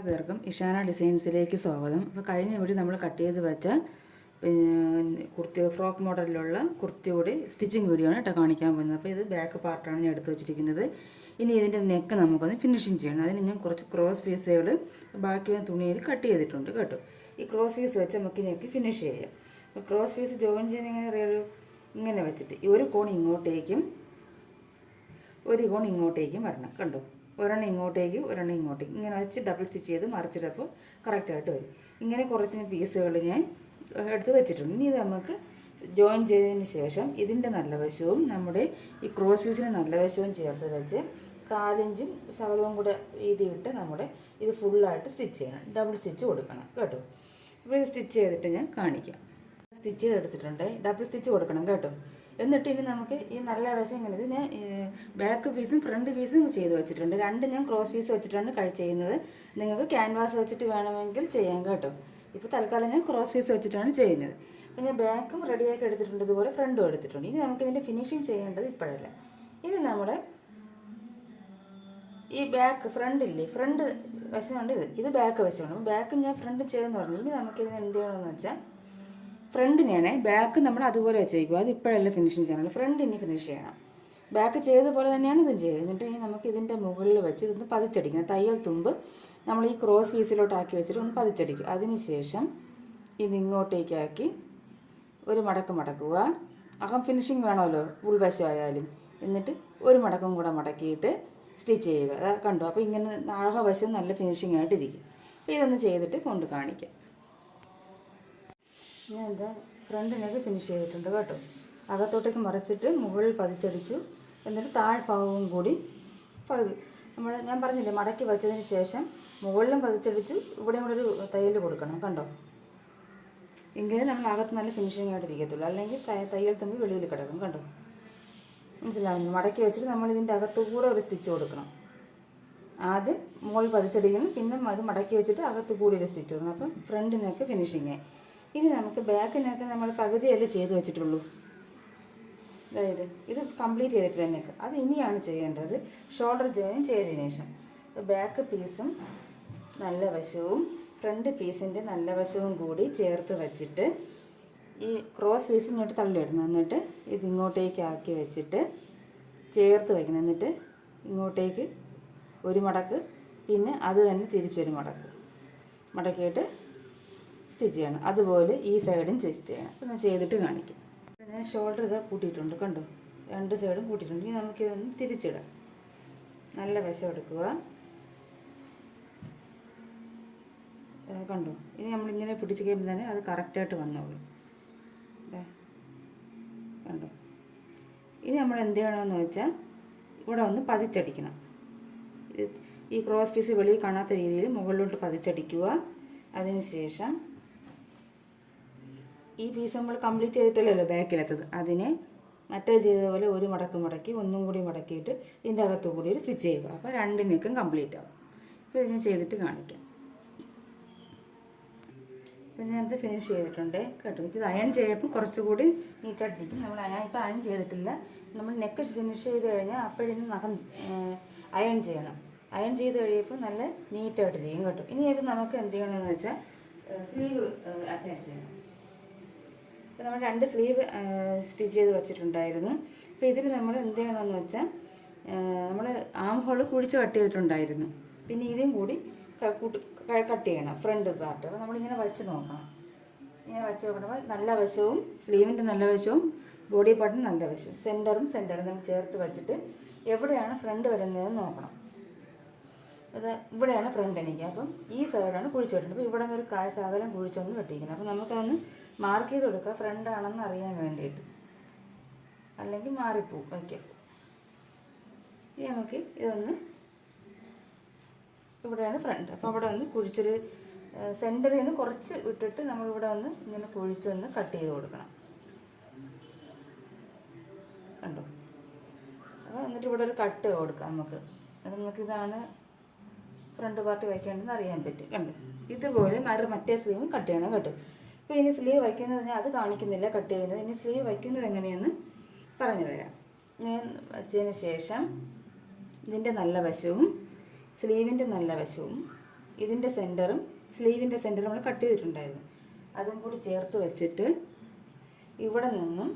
പേർക്കും ഇഷാന ഡിസൈൻസിലേക്ക് സ്വാഗതം. അപ്പോൾ കഴിഞ്ഞ വീഡിയോ നമ്മൾ കട്ട് ചെയ്ത് വെച്ച കുർത്തി ഫ്രോക്ക് മോഡലിലുള്ള കുർത്തിയുടെ സ്റ്റിച്ചിങ് വീഡിയോ ആണ് കേട്ടോ കാണിക്കാൻ പോകുന്നത്. അപ്പോൾ ഇത് ബാക്ക് പാർട്ടാണ് ഞാൻ എടുത്ത് വെച്ചിരിക്കുന്നത്. ഇനി ഇതിൻ്റെ നെക്ക് നമുക്കൊന്ന് ഫിനിഷിങ് ചെയ്യണം. അതിന് ഞാൻ കുറച്ച് ക്രോസ് പീസുകൾ ബാക്കി തുണിയിൽ കട്ട് ചെയ്തിട്ടുണ്ട് കേട്ടോ. ഈ ക്രോസ് പീസ് വെച്ച് നമുക്ക് നെക്ക് ഫിനിഷ് ചെയ്യാം. അപ്പോൾ ക്രോസ് പീസ് ജോയിൻ ചെയ്യുന്ന എങ്ങനെ അറിയാമല്ലോ, ഇങ്ങനെ വെച്ചിട്ട് ഈ ഒരു കോൺ ഇങ്ങോട്ടേക്കും ഒരു കോൺ ഇങ്ങോട്ടേക്കും വരണം കണ്ടോ. ഒരെണ്ണം ഇങ്ങോട്ടേക്ക് ഒരെണ്ണം ഇങ്ങോട്ടേക്ക് ഇങ്ങനെ വെച്ച് ഡബിൾ സ്റ്റിച്ച് ചെയ്ത് മറിച്ചിട്ടപ്പോൾ കറക്റ്റായിട്ട് വരും. ഇങ്ങനെ കുറച്ച് പീസുകൾ ഞാൻ എടുത്ത് വെച്ചിട്ടുണ്ട്. ഇനി ഇത് നമുക്ക് ജോയിൻ ചെയ്തതിന് ശേഷം ഇതിൻ്റെ നല്ല വശവും നമ്മുടെ ഈ ക്രോസ് പീസിന് നല്ല വശവും ചേർത്ത് വെച്ച് 4 ഇഞ്ചും ശകലവും കൂടെ വീതിയിട്ട് നമ്മുടെ ഇത് ഫുള്ളായിട്ട് സ്റ്റിച്ച് ചെയ്യണം. ഡബിൾ സ്റ്റിച്ച് കൊടുക്കണം കേട്ടോ. അപ്പോൾ ഇത് സ്റ്റിച്ച് ചെയ്തിട്ട് ഞാൻ കാണിക്കാം. സ്റ്റിച്ച് ചെയ്തെടുത്തിട്ടുണ്ട്. ഡബിൾ സ്റ്റിച്ച് കൊടുക്കണം കേട്ടോ. എന്നിട്ട് ഇനി നമുക്ക് ഈ നല്ല വശം ഇങ്ങനെ ഇത് ഞാൻ ബാക്ക് പീസും ഫ്രണ്ട് പീസും ചെയ്ത് വെച്ചിട്ടുണ്ട്. ഞാൻ ക്രോസ് പീസ് വെച്ചിട്ടാണ് ചെയ്യുന്നത്. നിങ്ങൾക്ക് ക്യാൻവാസ് വെച്ചിട്ട് വേണമെങ്കിൽ ചെയ്യാം കേട്ടോ. ഇപ്പോൾ തൽക്കാലം ഞാൻ ക്രോസ് പീസ് വെച്ചിട്ടാണ് ചെയ്യുന്നത്. അപ്പോൾ ഞാൻ ബാക്കും റെഡിയാക്കി എടുത്തിട്ടുണ്ട്, ഇതുപോലെ ഫ്രണ്ടും എടുത്തിട്ടുണ്ട്. ഇനി നമുക്ക് ഇതിൻ്റെ ഫിനിഷിങ് ചെയ്യേണ്ടത് ഇപ്പോഴല്ല. ഇനി നമ്മുടെ ഈ ബാക്ക് ഫ്രണ്ടില്ലേ, ഫ്രണ്ട് വശമുണ്ട്, ഇത് ബാക്ക് വശമാണ്. അപ്പോൾ ബാക്കും ഞാൻ ഫ്രണ്ട് ചെയ്തെന്ന് പറഞ്ഞു. ഇനി നമുക്കിതിന് എന്ത് ചെയ്യണമെന്ന് വെച്ചാൽ ഫ്രണ്ടിനെയാണ് ബാക്ക് നമ്മൾ അതുപോലെ വെച്ചേക്കും. അത് ഇപ്പോഴല്ല ഫിനിഷിങ് ചെയ്യണമല്ലോ, ഫ്രണ്ട് ഇനി ഫിനിഷ് ചെയ്യണം. ബാക്ക് ചെയ്ത പോലെ തന്നെയാണ് ഇതും ചെയ്തത്. എന്നിട്ട് ഇനി നമുക്ക് ഇതിൻ്റെ മുകളിൽ വെച്ച് ഇതൊന്ന് പതിച്ചടിക്കണം. തയ്യൽ തുമ്പ് നമ്മൾ ഈ ക്രോസ് പീസിലോട്ടാക്കി വെച്ചിട്ട് ഒന്ന് പതിച്ചടിക്കും. അതിനുശേഷം ഇത് ഇങ്ങോട്ടേക്കാക്കി ഒരു മടക്കുക. അകം ഫിനിഷിങ് വേണമല്ലോ ഉൾവശമായാലും. എന്നിട്ട് ഒരു മടക്കും കൂടെ മടക്കിയിട്ട് സ്റ്റിച്ച് ചെയ്യുക. അതാ കണ്ടു. അപ്പോൾ ഇങ്ങനെ അഴകവശം നല്ല ഫിനിഷിംഗ് ആയിട്ടിരിക്കും. അപ്പോൾ ഇതൊന്ന് ചെയ്തിട്ട് കൊണ്ട് കാണിക്കാം. ഞാൻ എന്താ ഫ്രണ്ടിനൊക്കെ ഫിനിഷ് ചെയ്തിട്ടുണ്ട് കേട്ടോ. അകത്തോട്ടേക്ക് മറിച്ചിട്ട് മുകളിൽ പതിച്ചടിച്ചു. എന്നിട്ട് താഴ്ഭാഗവും കൂടി ഞാൻ പറഞ്ഞില്ലേ, മടക്കി വച്ചതിന് ശേഷം മുകളിലും പതിച്ചടിച്ചു, ഇവിടെയും കൂടെ ഒരു തയ്യൽ കൊടുക്കണം കണ്ടോ. എങ്കിലും നമ്മൾ അകത്ത് നല്ല ഫിനിഷിംഗ് ആയിട്ടിരിക്കത്തുള്ളൂ. അല്ലെങ്കിൽ തയ്യൽ തുമ്പി വെളിയിൽ കിടക്കും കണ്ടോ. മനസ്സിലാവുന്നു. മടക്കി വെച്ചിട്ട് നമ്മൾ ഇതിൻ്റെ അകത്തുകൂടെ ഒരു സ്റ്റിച്ച് കൊടുക്കണം. ആദ്യം മുകളിൽ പതിച്ചടിക്കണം, പിന്നെ അത് മടക്കി വെച്ചിട്ട് അകത്ത് കൂടി ഒരു സ്റ്റിച്ച് കൊടുക്കണം. അപ്പം ഫ്രണ്ടിനൊക്കെ ഫിനിഷിങ്. ഇനി നമുക്ക് ബാക്കിനൊക്കെ നമ്മൾ പകുതിയല്ലേ ചെയ്ത് വെച്ചിട്ടുള്ളൂ. അതായത് ഇത് കംപ്ലീറ്റ് ചെയ്തിട്ട് നെക്ക് അത് ഇനിയാണ് ചെയ്യേണ്ടത്. ഷോൾഡർ ജോയിൻ ചെയ്തതിന് ശേഷം ബാക്ക് പീസും നല്ല വശവും ഫ്രണ്ട് പീസിൻ്റെ നല്ല വശവും കൂടി ചേർത്ത് വെച്ചിട്ട് ഈ ക്രോസ് പീസ് ഇങ്ങോട്ട് തള്ളിയിടണം. എന്നിട്ട് ഇത് ഇങ്ങോട്ടേക്ക് ആക്കി വെച്ചിട്ട് ചേർത്ത് വയ്ക്കണം. എന്നിട്ട് ഇങ്ങോട്ടേക്ക് ഒരു മടക്ക്, പിന്നെ അത് തന്നെ തിരിച്ചൊരു മടക്കിയിട്ട് സ്റ്റിച്ച് ചെയ്യണം. അതുപോലെ ഈ സൈഡും സ്റ്റിച്ച് ചെയ്യണം. അപ്പോൾ ഞാൻ ചെയ്തിട്ട് കാണിക്കാം. ഞാൻ ഷോൾഡർ ഇതാ കൂട്ടിയിട്ടുണ്ട് കണ്ടോ, 2 സൈഡും കൂട്ടിയിട്ടുണ്ട്. ഇനി നമുക്കിതൊന്ന് തിരിച്ചിടാം. നല്ല വശം എടുക്കുക കണ്ടോ. ഇനി നമ്മളിങ്ങനെ പിടിച്ച് കഴിയുമ്പോൾ തന്നെ അത് കറക്റ്റായിട്ട് വന്നോളൂ കണ്ടോ. ഇനി നമ്മൾ എന്ത് ചെയ്യണമെന്ന് വെച്ചാൽ ഇവിടെ ഒന്ന് പതിച്ചടിക്കണം. ഈ ക്രോസ് പീസ് വെളിയിൽ കാണാത്ത രീതിയിൽ മുകളിലോട്ട് പതിച്ചടിക്കുക. അതിന് ശേഷം ഈ പീസ് നമ്മൾ കംപ്ലീറ്റ് ചെയ്തിട്ടല്ലല്ലോ ബാക്കിലെത്തത്, അതിനെ മറ്റേ ചെയ്തതുപോലെ ഒരു മടക്കി ഒന്നും കൂടി മടക്കിയിട്ട് ഇതിൻ്റെ അകത്തു കൂടി ഒരു സ്റ്റിച്ച് ചെയ്യുക. അപ്പോൾ 2 നെക്കും കംപ്ലീറ്റ് ആവും. ഇപ്പോൾ ഇതിനെ ചെയ്തിട്ട് കാണിക്കാം. അപ്പോൾ ഞാനത് ഫിനിഷ് ചെയ്തിട്ടുണ്ട് കേട്ടോ. ഇത് അയൺ ചെയ്യപ്പോൾ കുറച്ചുകൂടി നീറ്റായിട്ടിരിക്കും. നമ്മൾ ഇപ്പോൾ അയൺ ചെയ്തിട്ടില്ല. നമ്മൾ നെക്ക് ഫിനിഷ് ചെയ്ത് കഴിഞ്ഞാൽ അപ്പോഴിന്ന് നഖം അയൺ ചെയ്യണം. അയൺ ചെയ്ത് കഴിയുമ്പോൾ നല്ല നീറ്റായിട്ടിരിക്കും കേട്ടോ. ഇനി ഇപ്പോൾ നമുക്ക് എന്ത് ചെയ്യണമെന്ന് വെച്ചാൽ സ്ലീവ് അറ്റാച്ച് ചെയ്യണം. അപ്പോൾ നമ്മൾ 2 സ്ലീവ് സ്റ്റിച്ച് ചെയ്ത് വെച്ചിട്ടുണ്ടായിരുന്നു. അപ്പോൾ ഇതിൽ നമ്മൾ എന്ത് ചെയ്യണമെന്ന് വെച്ചാൽ നമ്മൾ ആം ഹോൾ കുഴിച്ച് കട്ട് ചെയ്തിട്ടുണ്ടായിരുന്നു. പിന്നെ ഇതും കൂടി കട്ട് ചെയ്യണം ഫ്രണ്ട് പാർട്ട്. അപ്പോൾ നമ്മളിങ്ങനെ വെച്ച് നോക്കണം. ഇങ്ങനെ വെച്ച് നോക്കുമ്പോൾ നല്ല വശവും സ്ലീവിൻ്റെ നല്ല വശവും ബോഡി പാർട്ടിന് നല്ല വശവും സെൻറ്ററും നമ്മൾ ചേർത്ത് വെച്ചിട്ട് എവിടെയാണ് ഫ്രണ്ട് വരുന്നതെന്ന് നോക്കണം. അത് ഇവിടെയാണ് ഫ്രണ്ട് എനിക്ക്. അപ്പം ഈ സൈഡാണ് കുഴിച്ച് വെട്ടുന്നത്. അപ്പോൾ ഇവിടെ നിന്നൊരു ശകലം കുഴിച്ചൊന്ന് വെട്ടിയിരിക്കണം. അപ്പോൾ നമുക്കതൊന്ന് മാർക്ക് ചെയ്ത് കൊടുക്കുക ഫ്രണ്ടാണെന്ന് അറിയാൻ വേണ്ടിയിട്ട്, അല്ലെങ്കിൽ മാറിപ്പോവും വയ്ക്കാം. ഇനി നമുക്ക് ഇതൊന്ന് ഇവിടെയാണ് ഫ്രണ്ട്. അപ്പോൾ അവിടെ ഒന്ന് കുഴിച്ചൊരു സെൻറ്ററിൽ നിന്ന് കുറച്ച് വിട്ടിട്ട് നമ്മളിവിടെ ഒന്ന് ഇങ്ങനെ കുഴിച്ചൊന്ന് കട്ട് ചെയ്ത് കൊടുക്കണം കണ്ടോ. അപ്പോൾ എന്നിട്ട് ഇവിടെ ഒരു കട്ട് കൊടുക്കാം നമുക്ക്. അത് നമുക്കിതാണ് ഫ്രണ്ട് പാർട്ട് വയ്ക്കേണ്ടതെന്ന് അറിയാൻ പറ്റും കണ്ടോ. ഇതുപോലെ മറ്റേ സ്ലീവും കട്ട് ചെയ്യണം കേട്ടോ. ഇപ്പോൾ ഇനി സ്ലീവ് വയ്ക്കുന്നത് ഞാൻ അത് കാണിക്കുന്നില്ല കട്ട് ചെയ്യുന്നത്. ഇനി സ്ലീവ് വയ്ക്കുന്നത് എങ്ങനെയെന്ന് പറഞ്ഞു തരാം. ഞാൻ വച്ചതിന് ശേഷം ഇതിൻ്റെ നല്ല വശവും സ്ലീവിൻ്റെ നല്ല വശവും ഇതിൻ്റെ സെൻറ്ററും സ്ലീവിൻ്റെ സെൻറ്ററും നമ്മൾ കട്ട് ചെയ്തിട്ടുണ്ടായിരുന്നു. അതും കൂടി ചേർത്ത് വെച്ചിട്ട് ഇവിടെ നിന്നും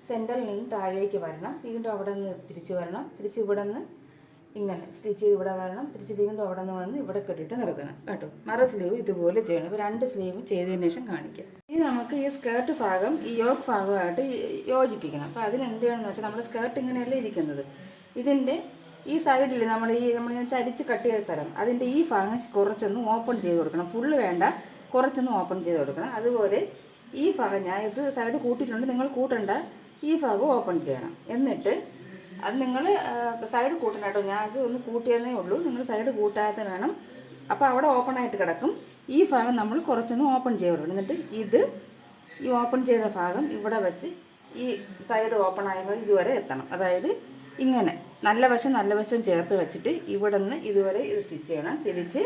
സെൻറ്ററിൽ നിന്ന് താഴേക്ക് വരണം, വീണ്ടും അവിടെ നിന്ന് തിരിച്ച് വരണം, തിരിച്ച് ഇവിടെ നിന്ന് ഇങ്ങനെ സ്റ്റിച്ച് ചെയ്ത് ഇവിടെ വരണം, തിരിച്ച് വീണ്ടും അവിടെ നിന്ന് വന്ന് ഇവിടെ കെട്ടിയിട്ട് നിർത്തണം കേട്ടോ. മറ സ്ലീവ് ഇതുപോലെ ചെയ്യണം. ഇപ്പോൾ 2 സ്ലീവും ചെയ്തതിന് ശേഷം കാണിക്കാം. ഇനി നമുക്ക് ഈ സ്കേർട്ട് ഭാഗം ഈ യോക്ക് ഭാഗമായിട്ട് യോജിപ്പിക്കണം. അപ്പോൾ അതിനെന്ത് ചെയ്യണമെന്ന് വെച്ചാൽ നമ്മുടെ സ്കേർട്ട് ഇങ്ങനെയല്ലേ ഇരിക്കുന്നത്, ഇതിൻ്റെ ഈ സൈഡിൽ നമ്മളിങ്ങനെ ചരിച്ച് കട്ട് ചെയ്ത സ്ഥലം അതിൻ്റെ ഈ ഭാഗം കുറച്ചൊന്ന് ഓപ്പൺ ചെയ്ത് കൊടുക്കണം. ഫുള്ള് വേണ്ട, കുറച്ചൊന്ന് ഓപ്പൺ ചെയ്ത് കൊടുക്കണം. അതുപോലെ ഈ ഭാഗം ഞാൻ ഇത് സൈഡ് കൂട്ടിയിട്ടുണ്ട്, നിങ്ങൾ കൂട്ടണ്ട, ഈ ഭാഗം ഓപ്പൺ ചെയ്യണം. എന്നിട്ട് അത് നിങ്ങൾ സൈഡ് കൂട്ടണം കേട്ടോ, ഞാൻ അത് ഒന്ന് കൂട്ടിയെന്നേ ഉള്ളൂ, നിങ്ങൾ സൈഡ് കൂട്ടാതെ വേണം. അപ്പോൾ അവിടെ ഓപ്പൺ ആയിട്ട് കിടക്കും. ഈ ഭാഗം നമ്മൾ കുറച്ചൊന്ന് ഓപ്പൺ ചെയ്ത് കൊടുക്കണം. എന്നിട്ട് ഈ ഓപ്പൺ ചെയ്ത ഭാഗം ഇവിടെ വെച്ച് ഈ സൈഡ് ഓപ്പൺ ആയ ഭാഗം ഇതുവരെ എത്തണം. അതായത് ഇങ്ങനെ നല്ല വശം ചേർത്ത് വെച്ചിട്ട് ഇവിടെ നിന്ന് ഇതുവരെ ഇത് സ്റ്റിച്ച് ചെയ്യണം. തിരിച്ച്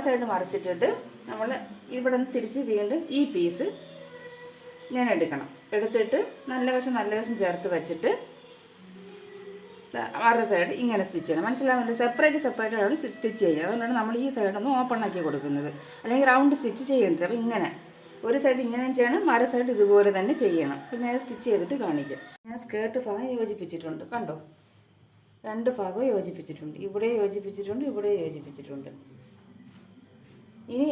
സൈഡ് മറിച്ചിട്ടിട്ട് നമ്മൾ ഇവിടെ നിന്ന് തിരിച്ച് വീണ്ടും ഈ പീസ് ഞാൻ എടുത്തിട്ട് നല്ല വശം ചേർത്ത് വെച്ചിട്ട് സൈഡ് ഇങ്ങനെ സ്റ്റിച്ച് ചെയ്യണം. മനസ്സിലാവുന്നത്? സെപ്പറേറ്റ് ആണ് സ്റ്റിച്ച് ചെയ്യുക. അതുകൊണ്ടാണ് നമ്മൾ ഈ സൈഡൊന്ന് ഓപ്പൺ ആക്കി കൊടുക്കുന്നത്, അല്ലെങ്കിൽ റൗണ്ട് സ്റ്റിച്ച് ചെയ്യേണ്ടത്. അപ്പോൾ ഇങ്ങനെ ഒരു സൈഡ് ഇങ്ങനെ ചെയ്യണം, സൈഡ് ഇതുപോലെ തന്നെ ചെയ്യണം. പിന്നെ ഞാൻ സ്റ്റിച്ച് ചെയ്തിട്ട് കാണിക്കാം. ഞാൻ സ്കേർട്ട് ഭാഗം യോജിപ്പിച്ചിട്ടുണ്ട്, കണ്ടോ? 2 ഭാഗവും യോജിപ്പിച്ചിട്ടുണ്ട്, ഇവിടെ യോജിപ്പിച്ചിട്ടുണ്ട്. ഇനി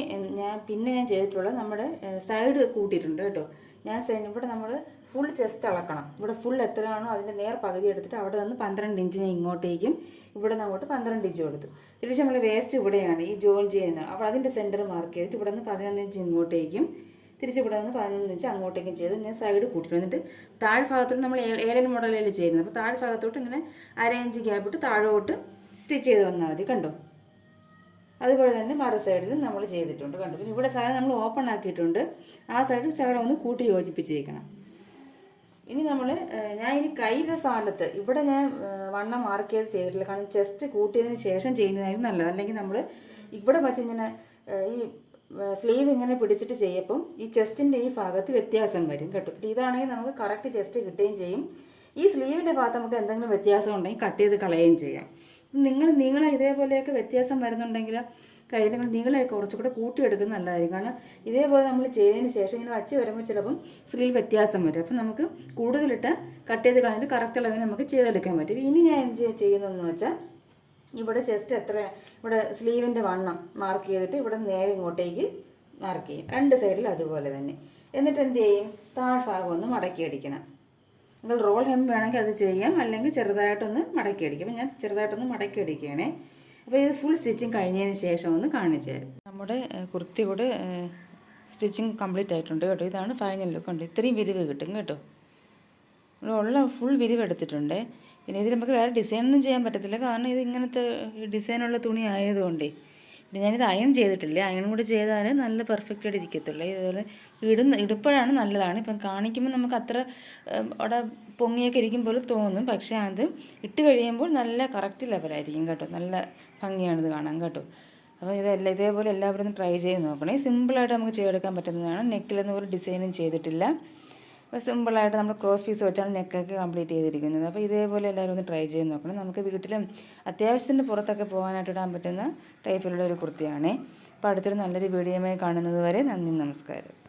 ഞാൻ ചെയ്തിട്ടുള്ള നമ്മുടെ സൈഡ് കൂട്ടിയിട്ടുണ്ട് കേട്ടോ. ഇവിടെ നമ്മൾ ഫുൾ ചെസ്റ്റ് അളക്കണം. ഇവിടെ ഫുൾ എത്രയാണോ അതിൻ്റെ നേർ പകുതി എടുത്തിട്ട് അവിടെ നിന്ന് 12 ഇഞ്ചിന് ഇങ്ങോട്ടേക്കും ഇവിടെ നിന്ന് അങ്ങോട്ട് 12 ഇഞ്ച് കൊടുത്തു. തിരിച്ച് നമ്മൾ വേസ്റ്റ് ഇവിടെയാണ് ഈ ജോയിൻ ചെയ്യുന്നത്. അപ്പോൾ അതിൻ്റെ സെൻറ്റർ മാർക്ക് ചെയ്തിട്ട് ഇവിടെ നിന്ന് 11 ഇഞ്ച് ഇങ്ങോട്ടേക്കും തിരിച്ച് ഇവിടെ നിന്ന് 11 ഇഞ്ച് അങ്ങോട്ടേക്കും ചെയ്ത് ഞാൻ സൈഡ് കൂട്ടിയിട്ട് എന്നിട്ട് താഴ്ഭാഗത്തോട്ട് നമ്മൾ ഏലൻ മോഡലിൽ ചെയ്യുന്നത്. അപ്പോൾ താഴ്ഭാഗത്തോട്ട് ഇങ്ങനെ 1/2 ഇഞ്ച് ഗ്യാപ്പ് ഇട്ട് താഴോട്ട് സ്റ്റിച്ച് ചെയ്ത് വന്നാൽ മതി, കണ്ടോ? അതുപോലെ തന്നെ സൈഡിൽ നമ്മൾ ചെയ്തിട്ടുണ്ട്, കണ്ടു. പിന്നെ ഇവിടെ സൈഡ് നമ്മൾ ഓപ്പൺ ആക്കിയിട്ടുണ്ട്, ആ സൈഡ് ശകലം ഒന്ന് കൂട്ടി യോജിപ്പിച്ചേക്കണം. ഇനി ഞാൻ കയ്യിലുള്ള സ്ഥാനത്ത് ഇവിടെ ഞാൻ വണ്ണം മാർക്ക് ചെയ്തിട്ടില്ല, കാരണം ചെസ്റ്റ് കൂട്ടിയതിന് ശേഷം ചെയ്യുന്നതായിരുന്നു നല്ലത്. അല്ലെങ്കിൽ നമ്മൾ ഇവിടെ വെച്ച് ഇങ്ങനെ ഈ സ്ലീവ് ഇങ്ങനെ പിടിച്ചിട്ട് ചെയ്യപ്പം ഈ ചെസ്റ്റിൻ്റെ ഈ ഭാഗത്ത് വ്യത്യാസം വരും കേട്ടോ. ഇതാണെങ്കിൽ നമുക്ക് കറക്റ്റ് ചെസ്റ്റ് കിട്ടുകയും ചെയ്യും. ഈ സ്ലീവിൻ്റെ ഭാഗത്ത് നമുക്ക് എന്തെങ്കിലും വ്യത്യാസം ഉണ്ടെങ്കിൽ കട്ട് ചെയ്ത് കളയുകയും ചെയ്യാം. നിങ്ങൾ ഇതേപോലെയൊക്കെ വ്യത്യാസം വരുന്നുണ്ടെങ്കിൽ നിങ്ങൾ നീളമൊക്കെ കുറച്ചുകൂടെ കൂട്ടിയെടുക്കുന്നത് നല്ലതായിരിക്കും. കാരണം ഇതേപോലെ നമ്മൾ ചെയ്തതിന് ശേഷം ഇങ്ങനെ വച്ച് വരുമ്പോൾ ചിലപ്പം സ്ലീവ് വ്യത്യാസം വരും. അപ്പം നമുക്ക് കൂടുതലിട്ട് കട്ട് ചെയ്ത് കളഞ്ഞിട്ട് കറക്റ്റ് അളവിന് നമുക്ക് ചെയ്തെടുക്കാൻ പറ്റും. ഇനി ഞാൻ എന്ത് ചെയ്യുന്നതെന്ന് വെച്ചാൽ ഇവിടെ ചെസ്റ്റ് ഇവിടെ സ്ലീവിൻ്റെ വണ്ണം മാർക്ക് ചെയ്തിട്ട് ഇവിടെ നേരെ ഇങ്ങോട്ടേക്ക് മാർക്ക് ചെയ്യും, 2 സൈഡിൽ അതുപോലെ തന്നെ. എന്നിട്ട് എന്ത് ചെയ്യും, താഴ്ഭാഗം ഒന്ന് മടക്കി അടിക്കണം. നിങ്ങൾ റോൾ ഹെം വേണമെങ്കിൽ അത് ചെയ്യാം, അല്ലെങ്കിൽ ചെറുതായിട്ടൊന്ന് മടക്കി അടിക്കും. അപ്പം ഞാൻ ചെറുതായിട്ടൊന്ന് മടക്കി അടിക്കുകയാണേ. അപ്പോൾ ഇത് ഫുൾ സ്റ്റിച്ചിങ് കഴിഞ്ഞതിന് ശേഷം ഒന്ന് കാണിച്ചു തരാം. നമ്മുടെ കുർത്തിയുടെ സ്റ്റിച്ചിങ് കംപ്ലീറ്റ് ആയിട്ടുണ്ട് കേട്ടോ. ഇതാണ് ഫൈനൽ ലുക്ക്. ഉണ്ട് ഇത്രയും വിരിവ് കിട്ടും കേട്ടോ. ഉള്ള ഫുൾ വിരിവ് എടുത്തിട്ടുണ്ട്. പിന്നെ ഇതിൽ നമുക്ക് വേറെ ഡിസൈനൊന്നും ചെയ്യാൻ പറ്റത്തില്ല, കാരണം ഇത് ഇങ്ങനത്തെ ഡിസൈനുള്ള തുണി ആയതുകൊണ്ടേ. പിന്നെ ഞാനിത് അയൺ ചെയ്തിട്ടില്ല, അയൺ കൂടി ചെയ്താൽ നല്ല പെർഫെക്റ്റ് ആയിട്ട് ഇരിക്കത്തുള്ളൂ. ഇതുപോലെ ഇടുമ്പോഴാണ് നല്ലതാണ്. ഇപ്പം കാണിക്കുമ്പോൾ നമുക്ക് അത്ര അവിടെ പൊങ്ങിയൊക്കെ ഇരിക്കും പോലെ തോന്നും, പക്ഷേ അത് ഇട്ട് കഴിയുമ്പോൾ നല്ല കറക്റ്റ് ലെവലായിരിക്കും കേട്ടോ. നല്ല ഭംഗിയാണിത് കാണാൻ കേട്ടോ. അപ്പോൾ ഇതേപോലെ എല്ലാവരും ഒന്ന് ട്രൈ ചെയ്ത് നോക്കണേ. സിമ്പിളായിട്ട് നമുക്ക് ചെയ്തെടുക്കാൻ പറ്റുന്നതാണ്. നെക്കിലൊന്നും ഒരു ഡിസൈനും ചെയ്തിട്ടില്ല. അപ്പോൾ സിമ്പിളായിട്ട് നമ്മൾ ക്രോസ് പീസ് വെച്ചാണ് നെക്കൊക്കെ കംപ്ലീറ്റ് ചെയ്തിരിക്കുന്നത്. അപ്പോൾ ഇതേപോലെ എല്ലാവരും ഒന്ന് ട്രൈ ചെയ്ത് നോക്കണം. നമുക്ക് വീട്ടിലും അത്യാവശ്യത്തിൻ്റെ പുറത്തൊക്കെ പോകാനായിട്ട് ഇടാൻ പറ്റുന്ന ടൈപ്പിലുള്ള ഒരു കുർത്തിയാണ്. അപ്പോൾ അടുത്തൊരു നല്ലൊരു വീഡിയോയുമായി കാണുന്നത് വരെ നന്ദി, നമസ്കാരം.